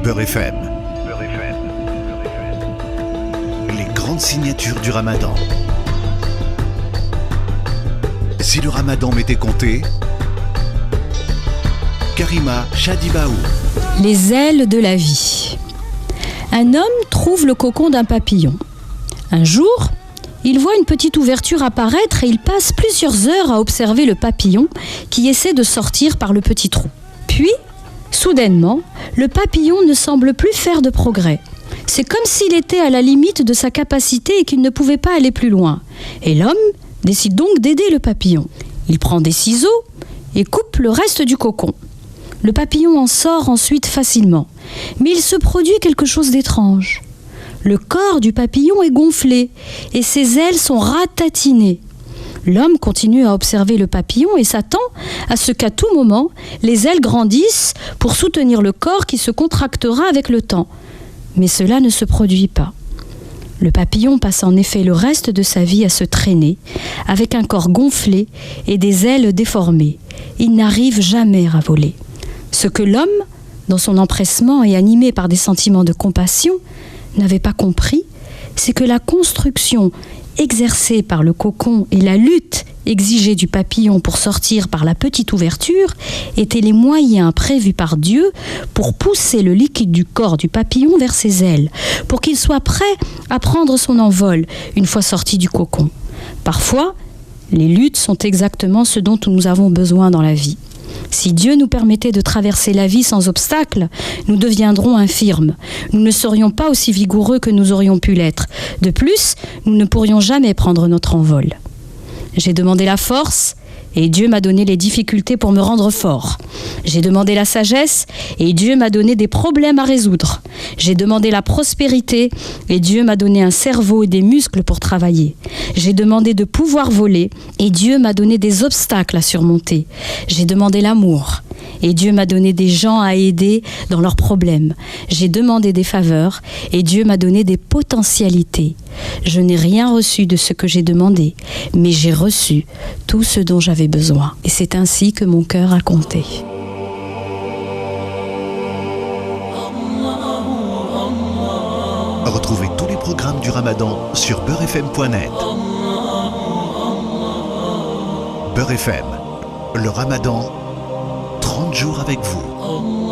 Beurre FM. Les grandes signatures du Ramadan. Si le Ramadan m'était compté, Karima Chadibaou. Les ailes de la vie. Un homme trouve le cocon d'un papillon. Un jour, il voit une petite ouverture apparaître et il passe plusieurs heures à observer le papillon qui essaie de sortir par le petit trou. Puis, soudainement, le papillon ne semble plus faire de progrès. C'est comme s'il était à la limite de sa capacité et qu'il ne pouvait pas aller plus loin. Et l'homme décide donc d'aider le papillon. Il prend des ciseaux et coupe le reste du cocon. Le papillon en sort ensuite facilement. Mais il se produit quelque chose d'étrange. Le corps du papillon est gonflé et ses ailes sont ratatinées. L'homme continue à observer le papillon et s'attend à ce qu'à tout moment, les ailes grandissent pour soutenir le corps qui se contractera avec le temps. Mais cela ne se produit pas. Le papillon passe en effet le reste de sa vie à se traîner, avec un corps gonflé et des ailes déformées. Il n'arrive jamais à voler. Ce que l'homme, dans son empressement et animé par des sentiments de compassion, n'avait pas compris, c'est que la construction exercée par le cocon et la lutte exigée du papillon pour sortir par la petite ouverture étaient les moyens prévus par Dieu pour pousser le liquide du corps du papillon vers ses ailes, pour qu'il soit prêt à prendre son envol une fois sorti du cocon. Parfois, les luttes sont exactement ce dont nous avons besoin dans la vie. Si Dieu nous permettait de traverser la vie sans obstacle, nous deviendrons infirmes. Nous ne serions pas aussi vigoureux que nous aurions pu l'être. De plus, nous ne pourrions jamais prendre notre envol. J'ai demandé la force et Dieu m'a donné les difficultés pour me rendre fort. J'ai demandé la sagesse et Dieu m'a donné des problèmes à résoudre. J'ai demandé la prospérité et Dieu m'a donné un cerveau et des muscles pour travailler. J'ai demandé de pouvoir voler et Dieu m'a donné des obstacles à surmonter. J'ai demandé l'amour et Dieu m'a donné des gens à aider dans leurs problèmes. J'ai demandé des faveurs et Dieu m'a donné des potentialités. Je n'ai rien reçu de ce que j'ai demandé, mais j'ai reçu tout ce dont j'avais besoin. Et c'est ainsi que mon cœur a compté. Retrouvez tous les programmes du Ramadan sur beurrefm.net. Beurre FM, le Ramadan, 30 jours avec vous.